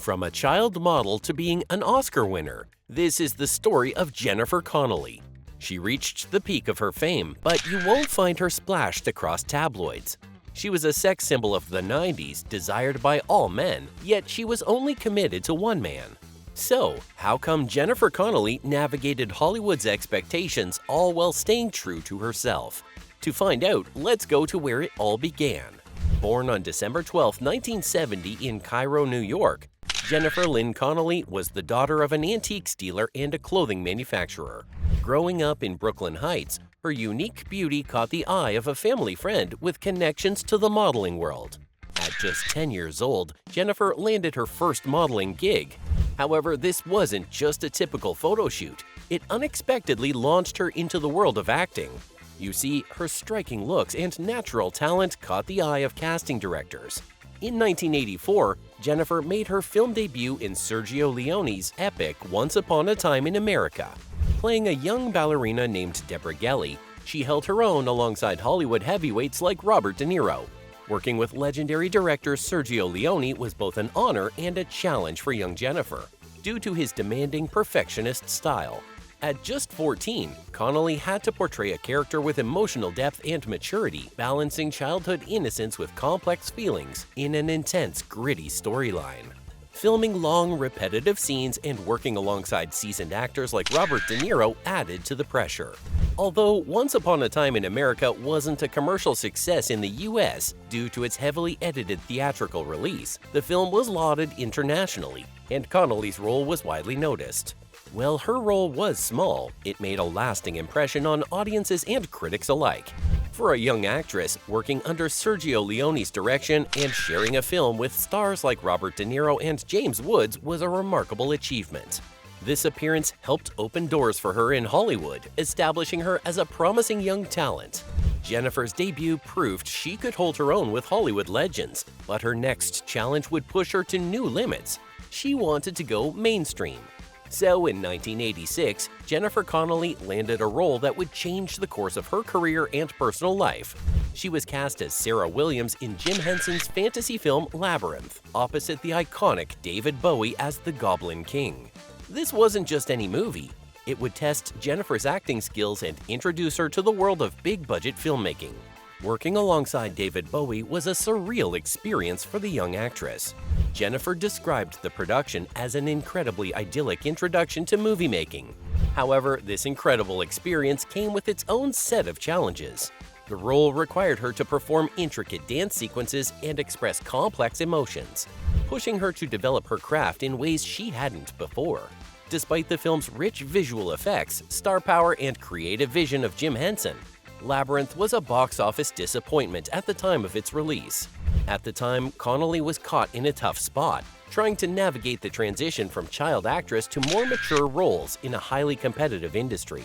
From a child model to being an Oscar winner, this is the story of Jennifer Connelly. She reached the peak of her fame, but you won't find her splashed across tabloids. She was a sex symbol of the 90s, desired by all men, yet she was only committed to one man. So, how come Jennifer Connelly navigated Hollywood's expectations all while staying true to herself? To find out, let's go to where it all began. Born on December 12, 1970 in Cairo, New York, Jennifer Lynn Connelly was the daughter of an antiques dealer and a clothing manufacturer. Growing up in Brooklyn Heights, her unique beauty caught the eye of a family friend with connections to the modeling world. At just 10 years old, Jennifer landed her first modeling gig. However, this wasn't just a typical photo shoot. It unexpectedly launched her into the world of acting. You see, her striking looks and natural talent caught the eye of casting directors. In 1984, Jennifer made her film debut in Sergio Leone's epic Once Upon a Time in America. Playing a young ballerina named Deborah Gelly, she held her own alongside Hollywood heavyweights like Robert De Niro. Working with legendary director Sergio Leone was both an honor and a challenge for young Jennifer, due to his demanding perfectionist style. At just 14, Connelly had to portray a character with emotional depth and maturity, balancing childhood innocence with complex feelings in an intense, gritty storyline. Filming long, repetitive scenes and working alongside seasoned actors like Robert De Niro added to the pressure. Although Once Upon a Time in America wasn't a commercial success in the US due to its heavily edited theatrical release, the film was lauded internationally, and Connelly's role was widely noticed. While her role was small, it made a lasting impression on audiences and critics alike. For a young actress, working under Sergio Leone's direction and sharing a film with stars like Robert De Niro and James Woods was a remarkable achievement. This appearance helped open doors for her in Hollywood, establishing her as a promising young talent. Jennifer's debut proved she could hold her own with Hollywood legends, but her next challenge would push her to new limits. She wanted to go mainstream. So in 1986, Jennifer Connelly landed a role that would change the course of her career and personal life. She was cast as Sarah Williams in Jim Henson's fantasy film Labyrinth, opposite the iconic David Bowie as the Goblin King. This wasn't just any movie. It would test Jennifer's acting skills and introduce her to the world of big-budget filmmaking. Working alongside David Bowie was a surreal experience for the young actress. Jennifer described the production as an incredibly idyllic introduction to movie making. However, this incredible experience came with its own set of challenges. The role required her to perform intricate dance sequences and express complex emotions, pushing her to develop her craft in ways she hadn't before. Despite the film's rich visual effects, star power, and creative vision of Jim Henson, Labyrinth was a box office disappointment at the time of its release. At the time, Connelly was caught in a tough spot, trying to navigate the transition from child actress to more mature roles in a highly competitive industry.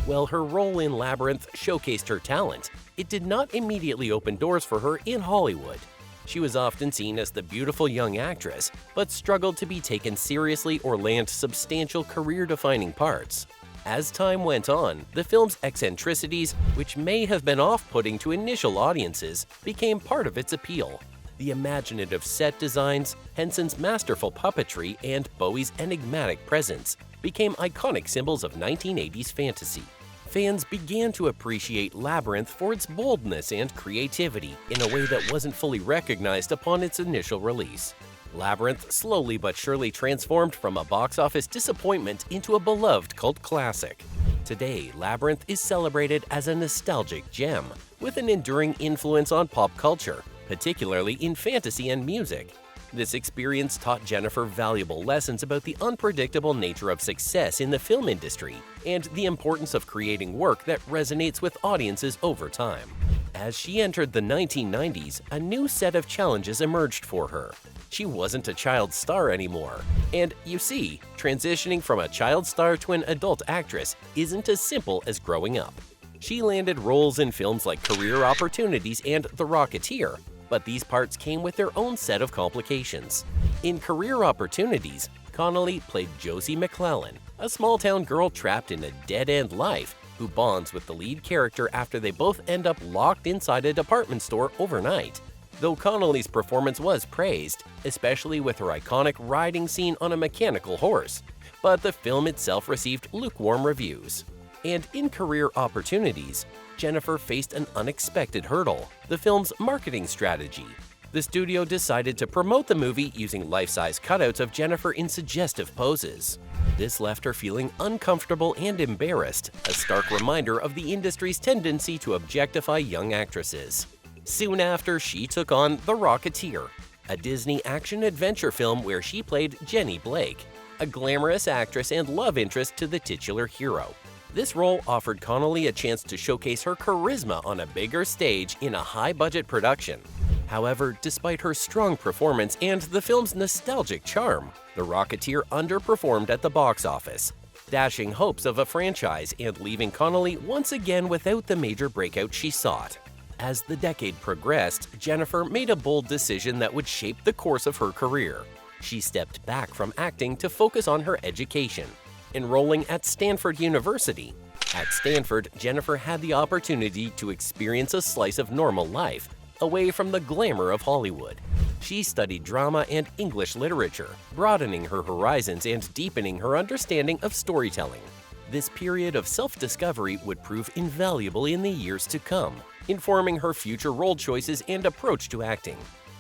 While her role in Labyrinth showcased her talent, it did not immediately open doors for her in Hollywood. She was often seen as the beautiful young actress, but struggled to be taken seriously or land substantial career-defining parts. As time went on, the film's eccentricities, which may have been off-putting to initial audiences, became part of its appeal. The imaginative set designs, Henson's masterful puppetry, and Bowie's enigmatic presence became iconic symbols of 1980s fantasy. Fans began to appreciate Labyrinth for its boldness and creativity in a way that wasn't fully recognized upon its initial release. Labyrinth slowly but surely transformed from a box office disappointment into a beloved cult classic. Today, Labyrinth is celebrated as a nostalgic gem, with an enduring influence on pop culture, particularly in fantasy and music. This experience taught Jennifer valuable lessons about the unpredictable nature of success in the film industry and the importance of creating work that resonates with audiences over time. As she entered the 1990s, a new set of challenges emerged for her. She wasn't a child star anymore. And you see, transitioning from a child star to an adult actress isn't as simple as growing up. She landed roles in films like Career Opportunities and The Rocketeer, but these parts came with their own set of complications. In Career Opportunities, Connelly played Josie McClellan, a small-town girl trapped in a dead-end life who bonds with the lead character after they both end up locked inside a department store overnight. though Connelly's performance was praised, especially with her iconic riding scene on a mechanical horse. But the film itself received lukewarm reviews. And in career opportunities, Jennifer faced an unexpected hurdle: the film's marketing strategy. The studio decided to promote the movie using life-size cutouts of Jennifer in suggestive poses. This left her feeling uncomfortable and embarrassed, a stark reminder of the industry's tendency to objectify young actresses. Soon after, she took on The Rocketeer, a Disney action-adventure film where she played Jenny Blake, a glamorous actress and love interest to the titular hero. This role offered Connelly a chance to showcase her charisma on a bigger stage in a high-budget production. However, despite her strong performance and the film's nostalgic charm, The Rocketeer underperformed at the box office, dashing hopes of a franchise and leaving Connelly once again without the major breakout she sought. As the decade progressed, Jennifer made a bold decision that would shape the course of her career. She stepped back from acting to focus on her education, enrolling at Stanford University. At Stanford, Jennifer had the opportunity to experience a slice of normal life, away from the glamour of Hollywood. She studied drama and English literature, broadening her horizons and deepening her understanding of storytelling. This period of self-discovery would prove invaluable in the years to come, informing her future role choices and approach to acting.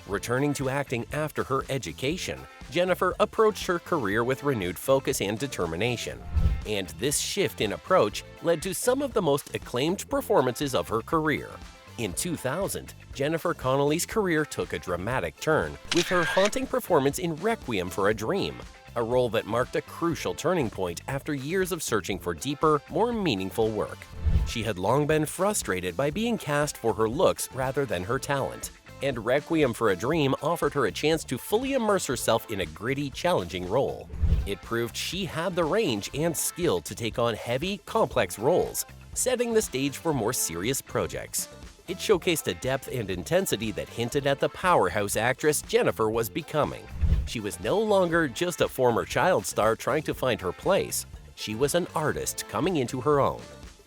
Returning to acting after her education, Jennifer approached her career with renewed focus and determination. And this shift in approach led to some of the most acclaimed performances of her career. In 2000, Jennifer Connelly's career took a dramatic turn with her haunting performance in Requiem for a Dream, a role that marked a crucial turning point after years of searching for deeper, more meaningful work. She had long been frustrated by being cast for her looks rather than her talent, and Requiem for a Dream offered her a chance to fully immerse herself in a gritty, challenging role. It proved she had the range and skill to take on heavy, complex roles, setting the stage for more serious projects. It showcased a depth and intensity that hinted at the powerhouse actress Jennifer was becoming. She was no longer just a former child star trying to find her place. She was an artist coming into her own.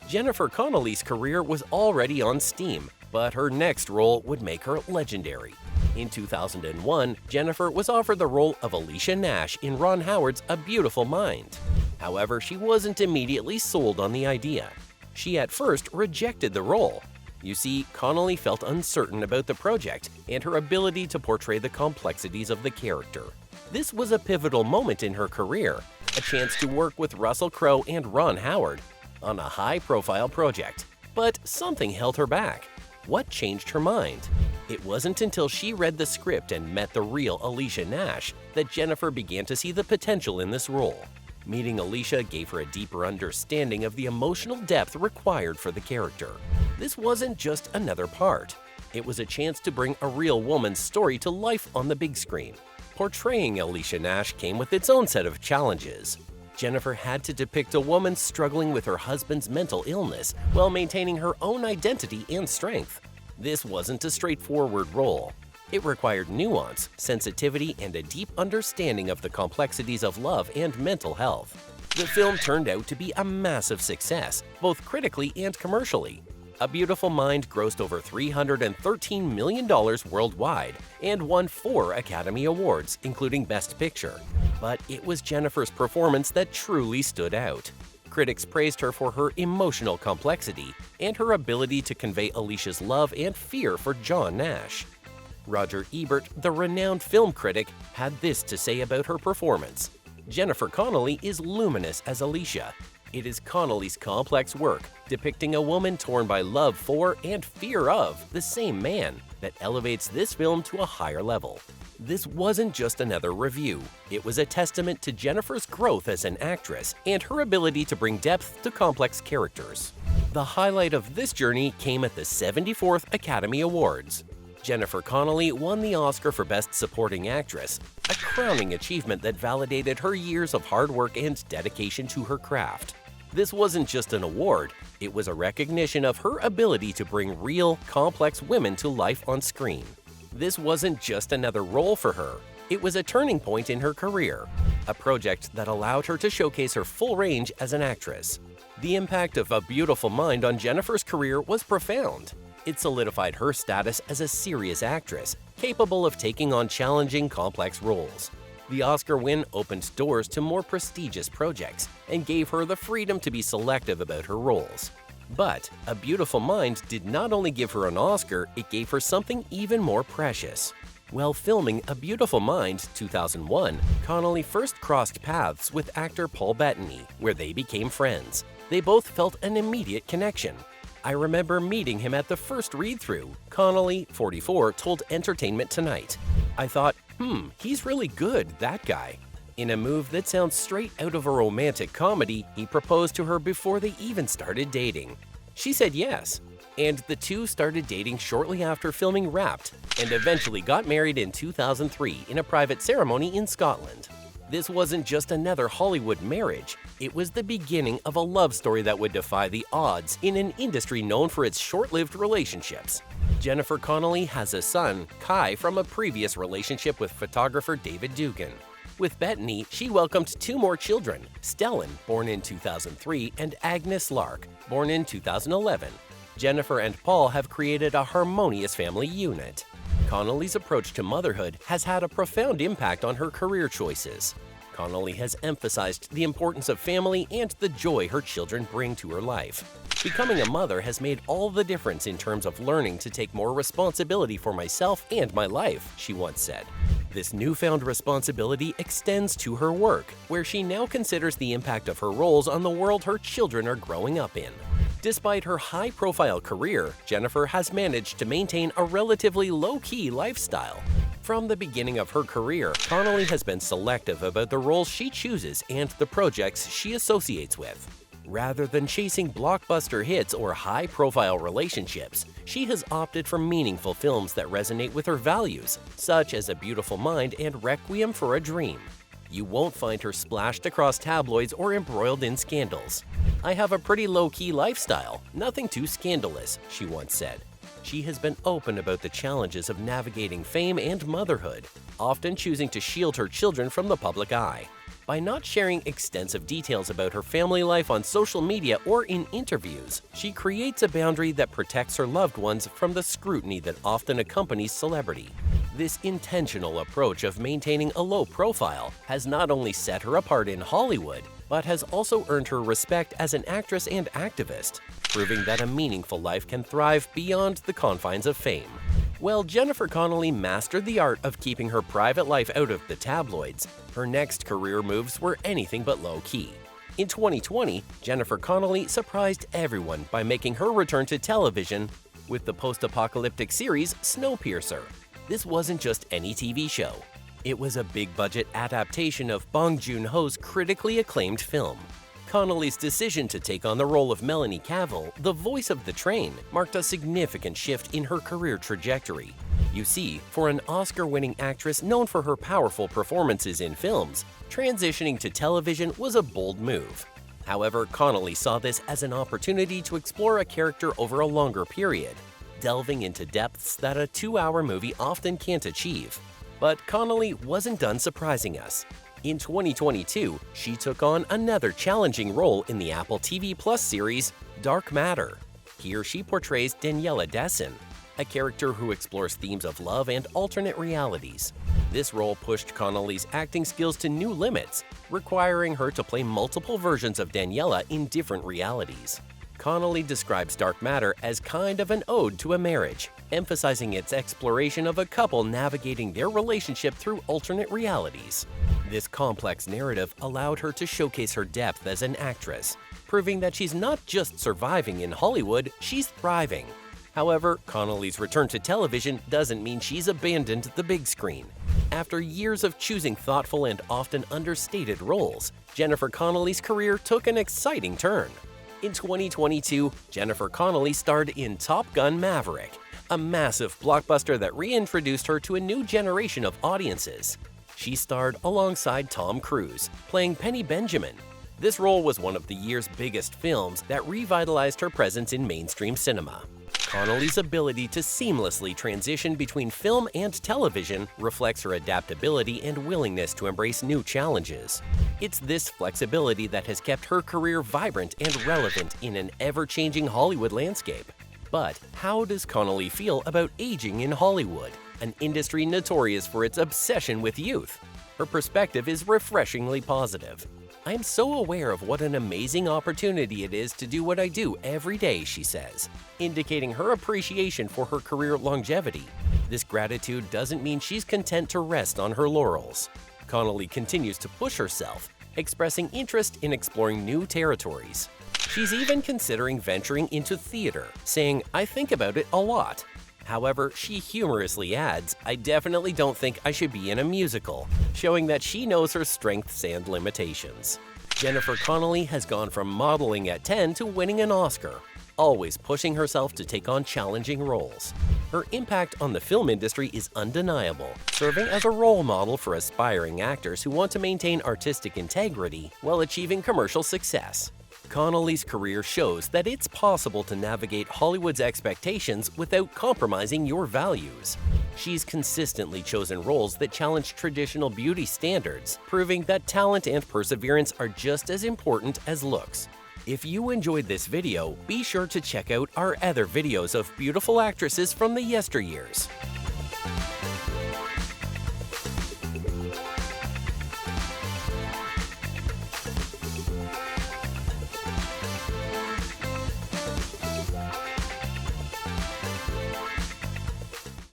Jennifer Connelly's career was already on steam, but her next role would make her legendary. In 2001, Jennifer was offered the role of Alicia Nash in Ron Howard's A Beautiful Mind. However, she wasn't immediately sold on the idea. She at first rejected the role. You see, Connelly felt uncertain about the project and her ability to portray the complexities of the character. This was a pivotal moment in her career, a chance to work with Russell Crowe and Ron Howard on a high-profile project. But something held her back. What changed her mind? It wasn't until she read the script and met the real Alicia Nash that Jennifer began to see the potential in this role. Meeting Alicia gave her a deeper understanding of the emotional depth required for the character. This wasn't just another part. It was a chance to bring a real woman's story to life on the big screen. Portraying Alicia Nash came with its own set of challenges. Jennifer had to depict a woman struggling with her husband's mental illness while maintaining her own identity and strength. This wasn't a straightforward role. It required nuance, sensitivity, and a deep understanding of the complexities of love and mental health. The film turned out to be a massive success, both critically and commercially. A Beautiful Mind grossed over $313 million worldwide and won 4 Academy Awards, including Best Picture. But it was Jennifer's performance that truly stood out. Critics praised her for her emotional complexity and her ability to convey Alicia's love and fear for John Nash. Roger Ebert, the renowned film critic, had this to say about her performance: Jennifer Connelly is luminous as Alicia. It is Connelly's complex work, depicting a woman torn by love for and fear of the same man, that elevates this film to a higher level. This wasn't just another review. It was a testament to Jennifer's growth as an actress and her ability to bring depth to complex characters. The highlight of this journey came at the 74th Academy Awards. Jennifer Connelly won the Oscar for Best Supporting Actress, a crowning achievement that validated her years of hard work and dedication to her craft. This wasn't just an award, it was a recognition of her ability to bring real, complex women to life on screen. This wasn't just another role for her, it was a turning point in her career, a project that allowed her to showcase her full range as an actress. The impact of A Beautiful Mind on Jennifer's career was profound. It solidified her status as a serious actress capable of taking on challenging, complex roles. The Oscar win opened doors to more prestigious projects and gave her the freedom to be selective about her roles. But A Beautiful Mind did not only give her an Oscar, it gave her something even more precious. While filming A Beautiful Mind 2001, Connelly first crossed paths with actor Paul Bettany, where they became friends. They both felt an immediate connection. "I remember meeting him at the first read-through," Connelly, 44, told Entertainment Tonight. "I thought, he's really good, that guy." In a move that sounds straight out of a romantic comedy, he proposed to her before they even started dating. She said yes, and the two started dating shortly after filming Wrapped, and eventually got married in 2003 in a private ceremony in Scotland. This wasn't just another Hollywood marriage, it was the beginning of a love story that would defy the odds in an industry known for its short-lived relationships. Jennifer Connelly has a son, Kai, from a previous relationship with photographer David Dugan. With Bettany, she welcomed two more children, Stellan, born in 2003, and Agnes Lark, born in 2011. Jennifer and Paul have created a harmonious family unit. Connelly's approach to motherhood has had a profound impact on her career choices. Connelly has emphasized the importance of family and the joy her children bring to her life. "Becoming a mother has made all the difference in terms of learning to take more responsibility for myself and my life," she once said. This newfound responsibility extends to her work, where she now considers the impact of her roles on the world her children are growing up in. Despite her high-profile career, Jennifer has managed to maintain a relatively low-key lifestyle. From the beginning of her career, Connelly has been selective about the roles she chooses and the projects she associates with. Rather than chasing blockbuster hits or high-profile relationships, she has opted for meaningful films that resonate with her values, such as A Beautiful Mind and Requiem for a Dream. You won't find her splashed across tabloids or embroiled in scandals. "I have a pretty low-key lifestyle, nothing too scandalous," she once said. She has been open about the challenges of navigating fame and motherhood, often choosing to shield her children from the public eye. By not sharing extensive details about her family life on social media or in interviews, she creates a boundary that protects her loved ones from the scrutiny that often accompanies celebrity. This intentional approach of maintaining a low profile has not only set her apart in Hollywood, but has also earned her respect as an actress and activist, proving that a meaningful life can thrive beyond the confines of fame. While Jennifer Connelly mastered the art of keeping her private life out of the tabloids, her next career moves were anything but low-key. In 2020, Jennifer Connelly surprised everyone by making her return to television with the post-apocalyptic series Snowpiercer. This wasn't just any TV show. It was a big-budget adaptation of Bong Joon-ho's critically acclaimed film. Connelly's decision to take on the role of Melanie Cavill, the voice of the train, marked a significant shift in her career trajectory. You see, for an Oscar-winning actress known for her powerful performances in films, transitioning to television was a bold move. However, Connelly saw this as an opportunity to explore a character over a longer period, delving into depths that a 2-hour movie often can't achieve. But Connelly wasn't done surprising us. In 2022, she took on another challenging role in the Apple TV Plus series Dark Matter. Here she portrays Daniela Dessin, a character who explores themes of love and alternate realities. This role pushed Connelly's acting skills to new limits, requiring her to play multiple versions of Daniela in different realities. Connelly describes Dark Matter as kind of an ode to a marriage, emphasizing its exploration of a couple navigating their relationship through alternate realities. This complex narrative allowed her to showcase her depth as an actress, proving that she's not just surviving in Hollywood, she's thriving. However, Connelly's return to television doesn't mean she's abandoned the big screen. After years of choosing thoughtful and often understated roles, Jennifer Connelly's career took an exciting turn. In 2022, Jennifer Connelly starred in Top Gun: Maverick, a massive blockbuster that reintroduced her to a new generation of audiences. She starred alongside Tom Cruise, playing Penny Benjamin. This role was one of the year's biggest films that revitalized her presence in mainstream cinema. Connelly's ability to seamlessly transition between film and television reflects her adaptability and willingness to embrace new challenges. It's this flexibility that has kept her career vibrant and relevant in an ever-changing Hollywood landscape. But how does Connelly feel about aging in Hollywood? an industry notorious for its obsession with youth. Her perspective is refreshingly positive. "I am so aware of what an amazing opportunity it is to do what I do every day," she says, indicating her appreciation for her career longevity. This gratitude doesn't mean she's content to rest on her laurels. Connelly continues to push herself, expressing interest in exploring new territories. She's even considering venturing into theater, saying, "I think about it a lot." However, she humorously adds, "I definitely don't think I should be in a musical," showing that she knows her strengths and limitations. Jennifer Connelly has gone from modeling at 10 to winning an Oscar, always pushing herself to take on challenging roles. Her impact on the film industry is undeniable, serving as a role model for aspiring actors who want to maintain artistic integrity while achieving commercial success. Connelly's career shows that it's possible to navigate Hollywood's expectations without compromising your values. She's consistently chosen roles that challenge traditional beauty standards, proving that talent and perseverance are just as important as looks. If you enjoyed this video, be sure to check out our other videos of beautiful actresses from the yesteryears.